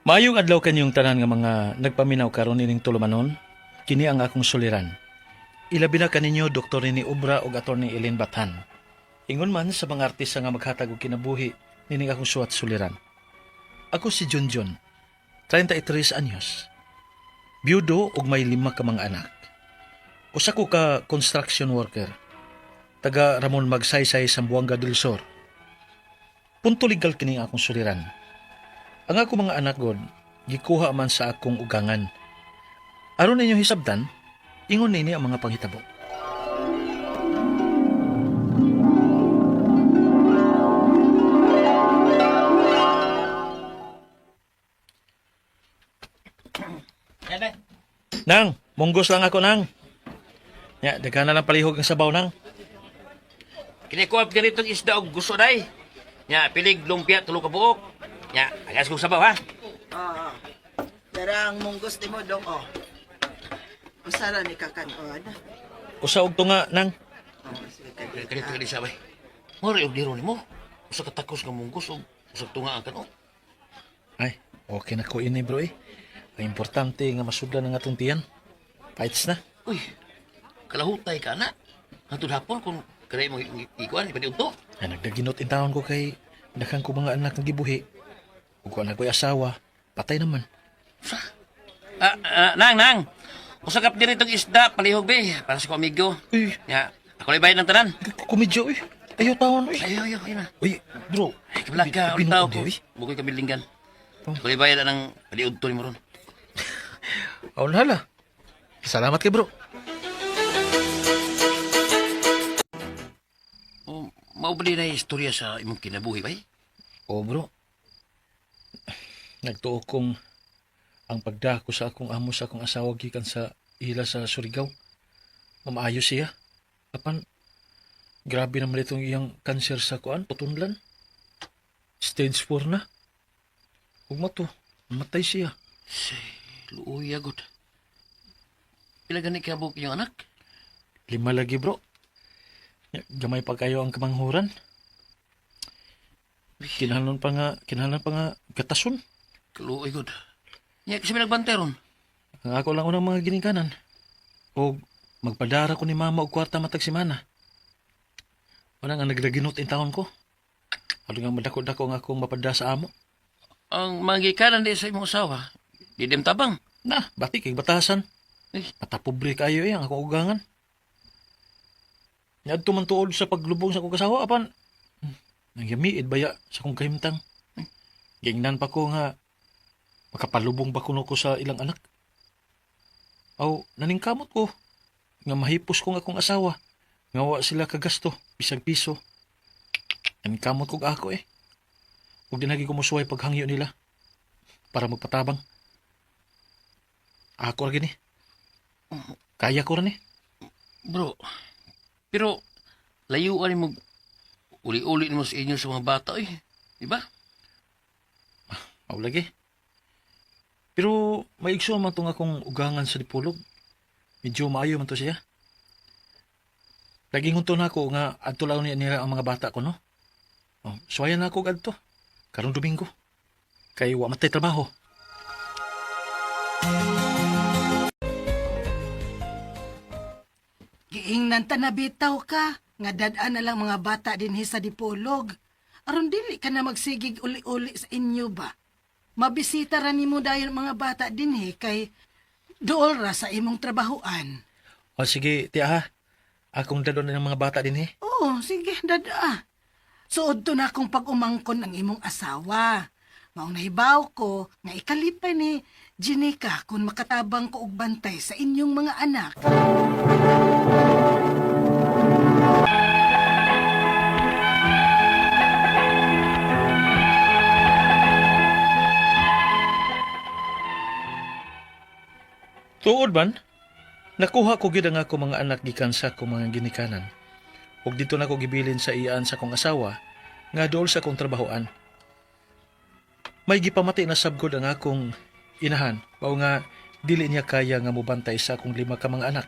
Maayong adlaw kanyong tanan nga mga nagpaminaw karon ining tulumanon, kini ang akong suliran. Ilabi na kaninyo Dr. ni Ubra ug Attorney Ellen Bathan. Ingon man sa mga artista nga maghatag og kinabuhi nining akong suwat suliran. Ako si Junjun, 33 anyos. Biyudo ug may 5 ka mga anak. Usa ko ka construction worker. Taga Ramon Magsaysay, Zamboanga del Sur. Punto legal kini akong suliran. Ang ako mga anak god, gikuha man sa akong ugangan. Aron ninyo hisabtan, ingon nini ang mga panghitabo. Nang, munggos lang ako nang. Ya, daghan na lang palihog ang sabaw nang. Kinikuha ganitong isda og gusto day. Nya pilig lumpia tulo ka buok. Nya agas kong sabaw ha. Oo. Darang munggos di mo dong, oh. Usara ni kakanon. Usa og tunga nang. Oh, sige Kanito ka di sabay. Mori og diro nimo. Usa ka takos nga munggos og usa tunga ang kanon. Ay, okay na ko ini bro eh. Ang importante nga masudlan ang atong tiyan. Fights na. Uy. Kalahutay ka na. Hatud hapon kung kaya mo ikuan ipadi unto. Ay, nagdaginot in taon ko kay daghang ko mga anak ng gibuhi. Ug ko anak ko'y asawa, patay naman. Sa. Nang. Usa ka diritong isda palihog be para sa ko amigo. Uy, Nya ako libay ng tanan. kumidyo eh. Ayaw taon eh. Ayo na. Uy, bro. Ay, kabalag ka, Binuod ang tao ko. eh. Bukoy kabilinggan. Oh. Kulit bayad ng paliud to ni Moron. Aw hala. Salamat kay bro. Oh, maubali na yung istorya sa imong kinabuhi, bay? O bro. Nagtuo kong ang pagdako sa akong amo sa akong asawa gikan sa ila sa Surigao. Mamaayo siya. Apan, grabe naman itong iyang kanser sa kuan, putunlan. Stage 4 na. Huwag mo to, matay siya. Say, luoy agad. Pila gani kabuk yung anak? 5 lagi bro. Gamay pa kayo ang kamanghuran. Kinahanglan pa nga gatason. Luoy agad. Nya kasi nagbante ron. Ang ako lang unang mga ginikanan. O magpadara ko ni mama og kwarta matag simana. Wala nga nagdaginot in taon ko. Ano nga madako-dako nga akong mapada sa amo. Ang magikanan di sa imong asawa, di dem tabang. Na, batik kay batasan. Eh. Matapobre kayo ang akong ugangan. Nyadto man tuod sa paglubong sa akong kasawa apan nagyamiid baya sa akong kahimtang. Gingnan pa ko nga makapalubong ba kuno ko sa ilang anak. Aw, naningkamot ko nga mahipos ko nga akong asawa. Nga wa sila kagasto, bisag piso. Naningkamot ko ako eh. Huwag din lagi kumusuway paghangyo nila para magpatabang. Ako lagi ni. Kaya ko rin eh. Bro, pero layuan mo uli-uli mo sa inyo sa mga bata eh. Di ba? Ako lagi. Pero maigso man itong akong ugangan sa dipulog. Medyo maayo man to siya. Laging hunto na ako nga adto lang nila ang mga bata ko, no? Oh, suwayan na ako adto. Karong Domingo. Kay wa matay trabaho. Giingnan ta na bitaw ka. Nga dadaan na lang mga bata din sa dipolog. Aron dili ka na magsigig uli-uli sa inyo ba? Mabisita ra nimo dayon mga bata din kay dool ra sa imong trabahoan. O sige, tiya ha. Akong dadon ng mga bata din eh. Oo, sige, dada. Suod to na akong pag-umangkon ang imong asawa. Maong nahibaw ko nga ikalipay ni Jenica kung makatabang ko og bantay sa inyong mga anak. Tuod man, nakuha ko gid ang ako mga anak gikan sa akong mga ginikanan. Ug dito na ko gibilin sa iyaan sa akong asawa nga dool sa akong trabahoan. May gipamati na sabgod ang akong inahan, mao nga dili niya kaya nga mobantay sa akong 5 ka mga anak.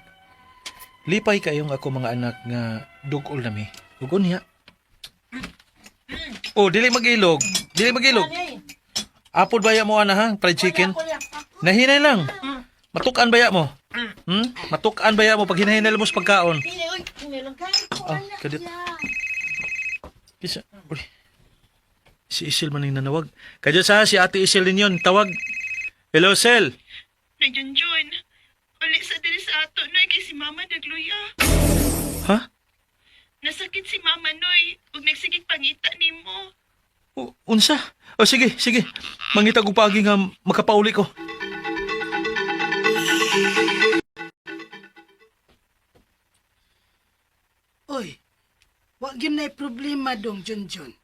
Lipay kayong ako mga anak nga dugol nami. Ugon niya. Oh, dili magilog. Dili magilog. Apod baya mo ana ha, fried chicken. Nahinay lang. Matukan baya mo. Matukan baya mo pag hinahinay mo sa pagkaon. Ah, kadit. Kisa, uy. Si Isil man yung nanawag. Kadya sa si Ate Isil din yun. Tawag. Hello, Sel. Nagjunjun. Uli sa diri sa ato, Noy, kay si Mama nagluya. Ha? Nasakit si Mama, Noy, ug nagsigig pangita ni mo. Unsa? O sige, sige. Mangita ko pagi nga makapauli ko. Oy, wag yun na'y problema dong, Junjun.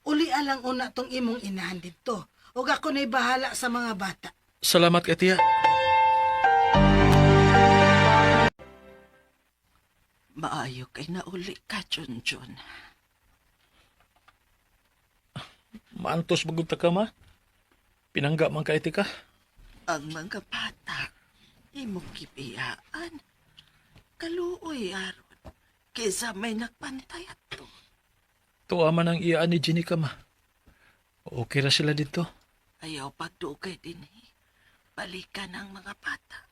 Uli alang una tong imong inahan dito. Ug ako na'y bahala sa mga bata. Salamat kay tiya. Maayo kay nauli ka, Junjun. Maantos magunta ka ma. Pinangga man ka iti ka. Ang mga bata, imo kibiyaan. Kaluoy aron. Kesa may nagpantay ato. Tuwa man ang iyaan ni Jenny ka ma. Okay ra sila dito. Ayaw pagdugay din balikan ang mga bata.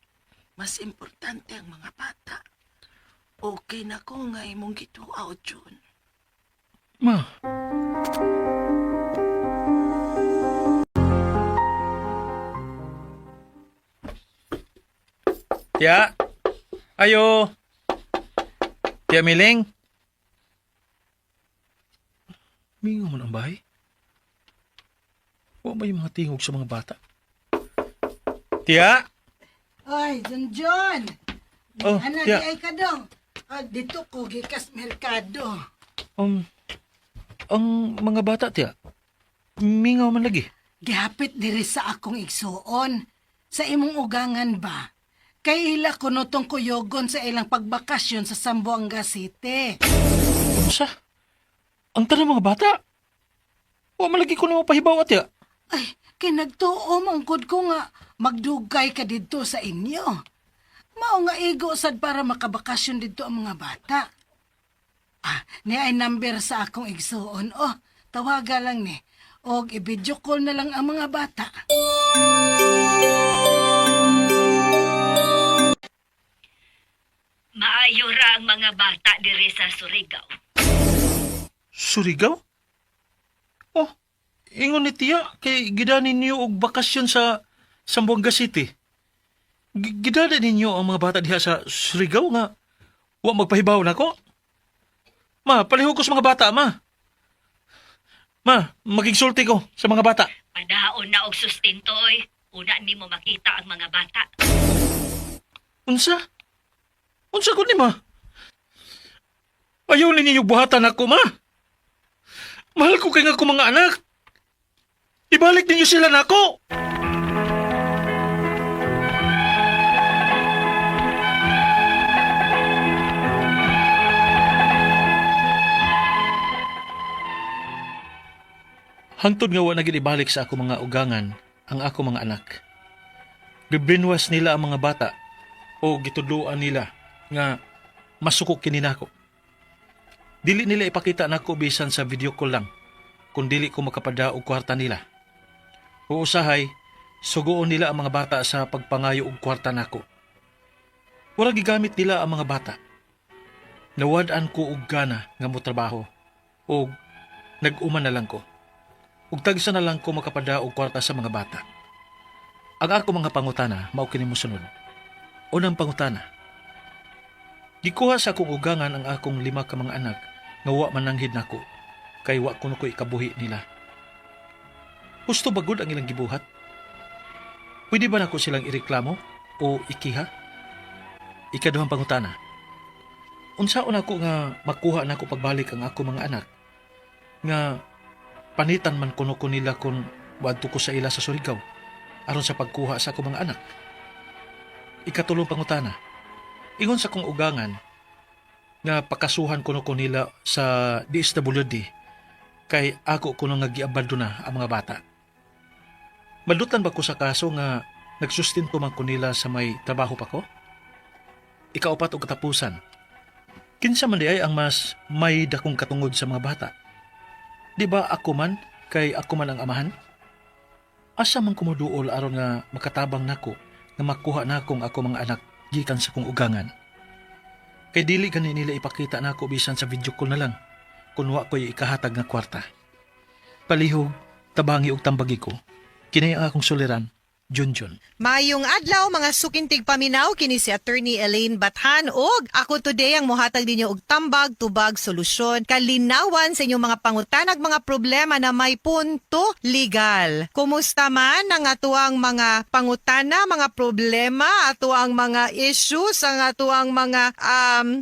Mas importante ang mga bata. Okay na ko nga imong gituaw, Jun. Ma. Tiya. Ayo. Tiya Miling. Mingo mo ng bahay. Huwag ba yung mga tingog sa mga bata? Tiya. Oy, Junjun. Oh, Ana, tiya. di ay ka dong. Dito ko gikas merkado. Ang mga bata, tiya. Mingaw man lagi. Gihapit diri sa akong igsuon. Sa imong ugangan ba? Kay ila ko nutong kuyogon sa ilang pagbakasyon sa Zamboanga City. Unsa? Ang tanang mga bata? Huwag man lagi ko na mapahibaw at tiya. Ay, kay nagtuo mangkod ko nga magdugay ka dito sa inyo. Mao nga igo sad para makabakasyon dito ang mga bata. Ni ay number sa akong igsuon. Tawaga lang ni. Og i-video call na lang ang mga bata. Maayo ra ang mga bata diri sa Surigao. Surigao? Oh, ingon ni tiya, kay gidanin niyo og bakasyon sa Zamboanga City. Gidanin ninyo ang mga bata diha sa Surigao nga wa magpahibaw na ko. Ma, palihog ko sa mga bata, ma. Ma, magigsulti ko sa mga bata. Padaon na og sustento, oy. Una ni mo makita ang mga bata. Unsa? Unsa ko ni ma? Ayaw ninyo buhatan ako, ma. Mahal ko kay nga ko mga anak. Ibalik ninyo sila nako. Hangtod nga wa na gid ibalik sa ako mga ugangan ang ako mga anak. Bibinwas nila ang mga bata o gitudloan nila nga masukok kini nako. Dili nila ipakita nako bisan sa video call lang kung dili ko makapada og kwarta nila. Uusahay, sugoon nila ang mga bata sa pagpangayo og kwarta nako. Wala gigamit nila ang mga bata. Nawad-an ko og gana nga motrabaho og nag-uman na lang ko. Ug tagsa na lang ko makapada og kwarta sa mga bata. Ang ako mga pangutana mao kini mosunod. Unang pangutana. Gikuha sa akong ugangan ang akong 5 ka mga anak nga wa mananghid nako kay wa kuno ko ikabuhi nila. Gusto ba gud ang ilang gibuhat? Pwede ba nako silang ireklamo o ikiha? Ikaduhang pangutana. Unsaon ako nga makuha nako pagbalik ang ako mga anak nga panitan man kuno ko nila kung wadto ko sa ila sa Surigao aron sa pagkuha sa akong mga anak. Ikatulong pangutana. Ingon sa kong ugangan nga pakasuhan kuno ko nila sa DSWD kay ako kuno nga giabandona na ang mga bata. Madutan ba ko sa kaso nga nagsustento man ko nila sa may trabaho pa ko? Ikaupat og katapusan. Kinsa man di ay ang mas may dakong katungod sa mga bata? Di ba ako man kay ako man ang amahan? Asa man kumuduol aron nga makatabang nako nga makuha nako ang ako mga anak gikan sa kong ugangan. Kay dili gani nila ipakita nako bisan sa video call na lang kun wa ko'y ikahatag nga kwarta. Palihog, tabangi og tambagi ko. Kini ang akong suliran, Junjun. Mayong adlaw mga sukintig paminaw kini si Attorney Elaine Bathan og ako today ang mohatag ninyo og tambag tubag solusyon kalinawan sa inyong mga pangutanag mga problema na may punto legal. Kumusta man ang atuang mga pangutana, mga problema, atuang mga issues, ang atuang mga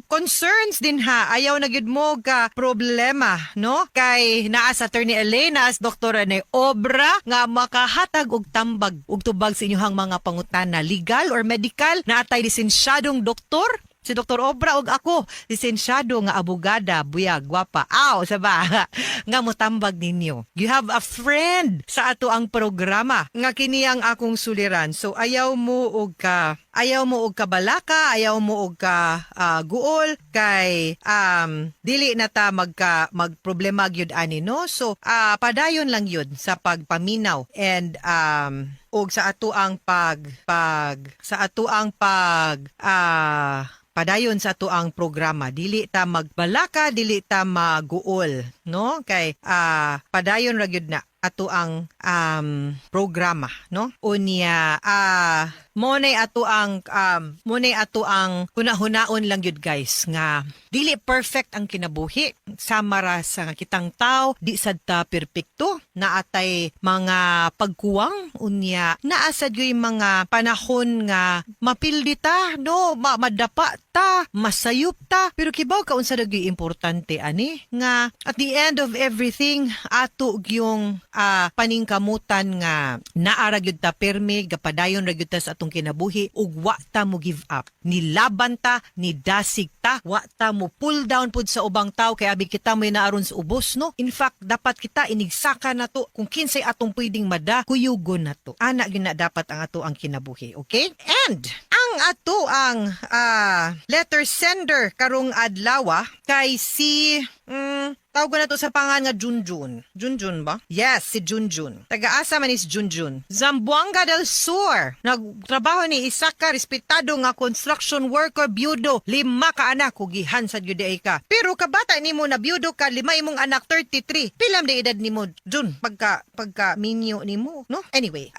concerns din ha. Ayaw na gyud mo ka problema, no? Kay naa sa Attorney Elaine, naa sa Dr. Rene Obra nga makahatag og tambag ug tubag sa inyong mga pangutana legal or medical na atay lisensyadong doktor. Si Dr. Obra og ako, lisensyado nga abogada, buyag, gwapa. Aw, saba, nga motambag ninyo. You have a friend sa ato ang programa nga kini ang akong suliran. So ayaw mo og kabalaka, ayaw mo og ka guol kay dili na ta magproblema gyud ani no. So padayon lang yun sa pagpaminaw and og sa ato ang padayon sa ato ang programa, dili ta magbalaka, dili ta maguol, no? Kay padayon ra gyud na ato ang programa, no? Unya mo nay ato ang hunahunaon lang yun guys nga dili perfect ang kinabuhi samara sa kitang tao di sad ta perpekto naatay mga pagkuwang unya naa sad gyud mga panahon nga mapildi ta no madapa ta masayop ta pero kibaw ka unsa gyud importante ani nga at the end of everything ato gyung paningkamutan nga naara gyud ta permi gapadayon ra gyud ta sa atong kinabuhi ug wa ta mo give up. Nilaban ta, nidasig ta, wa ta mo pull down pud sa ubang tao kay abi kita may naaron sa ubos no. In fact, dapat kita inigsaka na to kung kinsay atong pwedeng kuyugon na to. Ana gyud na dapat ang ato ang kinabuhi, okay? And ang ato ang letter sender karong adlaw kay si tawag ko na to sa pangan nga Junjun. Junjun ba? Yes, si Junjun. Taga-asa man is Junjun. Zamboanga del Sur. Nagtrabaho ni isa ka respetado nga construction worker byudo. 5 ka anak kugihan sa gyud ka. Pero kabata nimo na byudo ka 5 imong anak 33. Pilam de edad nimo Jun pagka minyo nimo, no? Anyway,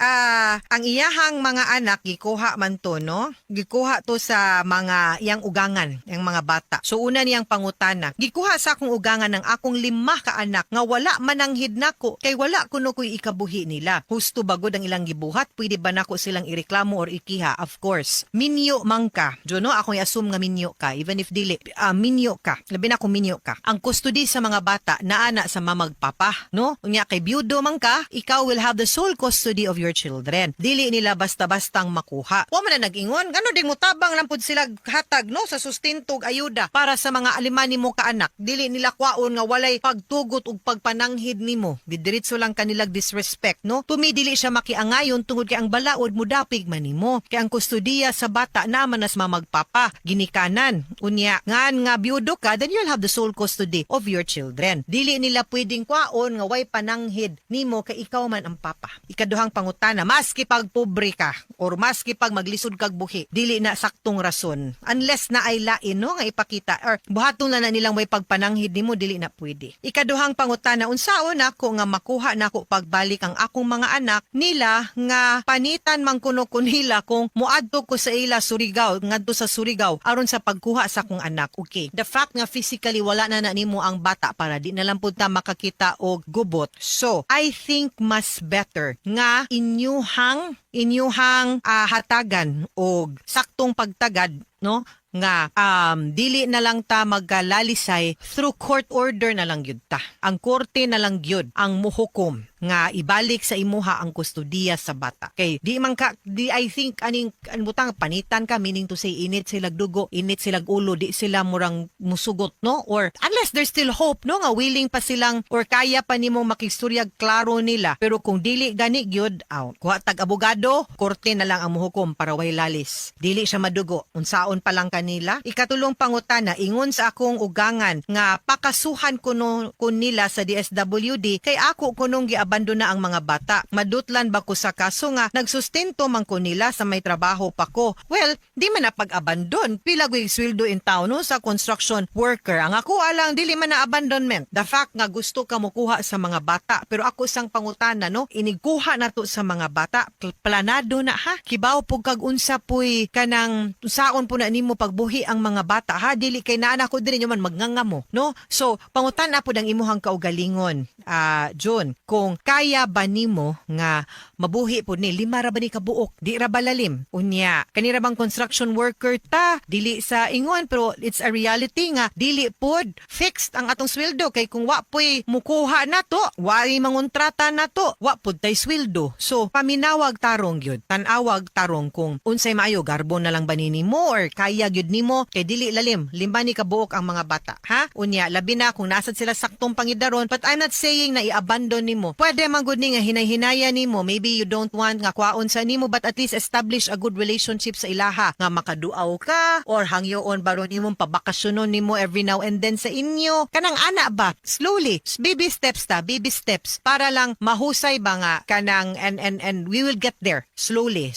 ang iyahang mga anak gikuha man to, no? Gikuha to sa mga iyang ugangan, yang mga bata. So una niyang pangutana. Gikuha sa akong ugangan ng akong 5 ka anak nga wala mananghid nako kay wala kuno ko'y ikabuhi nila. Husto bagod ang ilang gibuhat, pwede ba nako silang ireklamo or ikiha? Of course. Minyo man ka. Jono, ako i-assume nga minyo ka. Even if dili, minyo ka. Labi na kung minyo ka. Ang custody sa mga bata, naana sa mamagpapa. No? Unya kay byudo man ka, ikaw will have the sole custody of your children. Dili nila basta-bastang makuha. Wa man na nag-ingon, gano ding mutabang lang pud sila hatag no sa sustentog ayuda para sa mga alimani mo ka anak. Dili nila kwaon nga walay pagtugot ug pagpananghid nimo. Didiretso lang kanilang disrespect, no? Tumidili siya makiangayon tungod kay ang balaod mo dapig man nimo. Kay ang kustodiya sa bata naman as mamagpapa, ginikanan. Unya, ngan nga byudo ka, then you'll have the sole custody of your children. Dili nila pwedeng kwaon nga way pananghid nimo kay ikaw man ang papa. Ikaduhang pangutana, maski pag pobre ka or maski pag maglisod kag buhi, dili na saktong rason. Unless na ay lain, no, nga ipakita or buhaton na nilang way pagpananghid nimo, dili na pwede. Ikaduhang pangutana, unsaon ako nga makuha nako pagbalik ang akong mga anak nila nga panitan man kuno ko nila kung muadto ko sa ila Surigao, ngadto sa Surigao aron sa pagkuha sa akong anak. Okay. The fact nga physically wala na nimo ang bata para di na lang pud ta makakita og gubot. So, I think mas better nga inyuhang hatagan og saktong pagtagad, no? Nga dili na lang ta magalalisay through court order na lang gyud ta. Ang korte na lang gyud ang muhukom nga ibalik sa imuha ang kustodiya sa bata. Kay di I think butang panitan ka, meaning to say init silag dugo, init silag ulo, di sila murang musugot, no? Or unless there's still hope, no, nga willing pa silang or kaya pa nimo makisturyag klaro nila. Pero kung dili gani gyud, kuha tag abogado, korte na lang ang muhukom para way lalis. Dili siya madugo, unsaon pa lang kanila. Ikatulong pangutana, ingon sa akong ugangan nga pakasuhan kuno nila sa DSWD kay ako kunong giabay abandon na ang mga bata. Madutlan ba ko sa kaso nga nagsustento man ko nila sa may trabaho pa ko. Well, di man na pag-abandon. Pila ko yung sweldo in town no, sa construction worker. Ang ako alang dili man na abandonment. The fact nga gusto ka mo kuha sa mga bata. Pero ako isang pangutana no, iniguha na to sa mga bata. Planado na ha. Kibaw po kag unsa poy kanang saon po na nimo pagbuhi ang mga bata ha. Dili kay naa ko diri man magnganga mo no. So pangutan na po ang imuhang kaugalingon. John, kung kaya ba nimo nga mabuhi po ni lima ra ba ni kabuok di ra balalim unya kanira bang construction worker ta dili sa ingon pero it's a reality nga dili pod fixed ang atong sweldo kay kung wa poy mukuha na to wa mangontrata na to wa pod tay sweldo so paminawag tarong gyud tan-awag tarong kung unsay maayo garbo na lang ba nimo or kaya gyud nimo kay dili lalim lima ni kabuok ang mga bata ha unya labi na kung nasad sila saktong pangidaron but I'm not saying na i-abandon nimo pwede man gud ni nga hinay-hinaya nimo maybe you don't want nga kwaon sa nimo but at least establish a good relationship sa ilaha nga makaduaw ka or hangyoon baron nimong pabakasyonon nimo every now and then sa inyo kanang ana ba slowly baby steps para lang mahusay ba nga kanang and we will get there slowly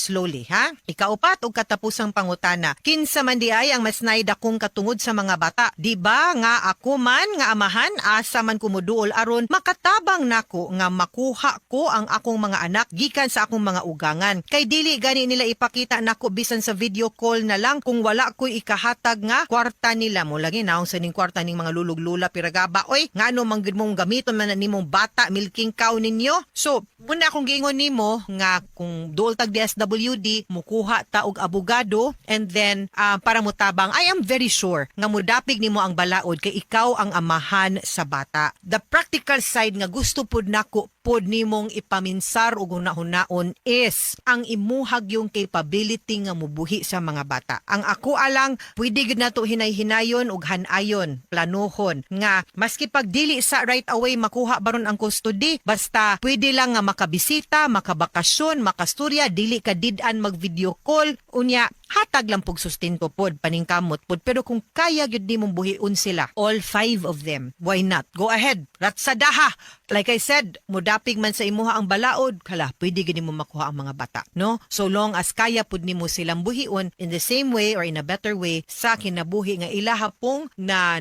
ha ikaupat og katapusang pangutana kinsa man di ay ang mas naidakong katungod sa mga bata di ba nga ako man nga amahan asa man kumuduol aron makatabang nako nga makuha ko ang akong mga anak gikan sa akong mga ugangan kay dili gani nila ipakita nako bisan sa video call na lang kung wala ko ikahatag nga kwarta nila mo lagi naong sa ning kwarta ning mga lulug-lula piragaba oy ngano man gid mong gamiton man na nimong bata milking cow ninyo so muna akong giingon nimo nga kung duol tag DSWD mukuha ta og abogado and then para mutabang I am very sure nga mudapig nimo ang balaod kay ikaw ang amahan sa bata the practical side nga gusto pud nako pod nimong ipaminsar ug hunahon is ang imuhag yung capability nga mubuhi sa mga bata. Ang ako alang pwede gid nato hinay-hinayon ug hanayon, planohon nga maski pag dili sa right away makuha baron ang custody basta pwede lang nga makabisita, makabakasyon, makasturya, dili ka did-an mag video call unya hatag lang pug sustento pod paningkamot pod pero kung kaya gyud nimong buhion sila all 5 of them why not go ahead ratsadaha like I said mudapig man sa imuha ang balaod kala pwede gyud nimo makuha ang mga bata no so long as kaya pud nimo silang buhion in the same way or in a better way sa kinabuhi nga ilaha pong na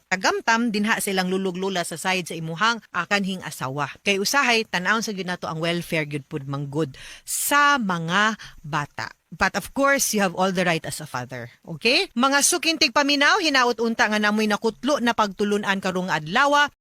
tagamtam dinha silang lulug-lula sa side sa imuhang kanhing asawa kay usahay tan-awon sa gyud nato ang welfare gyud pud manggod sa mga bata. But of course, you have all the right as a father. Okay? Mga sukintig paminaw, hinaut unta nga namoy nakutlo na pagtulunan karong adlaw.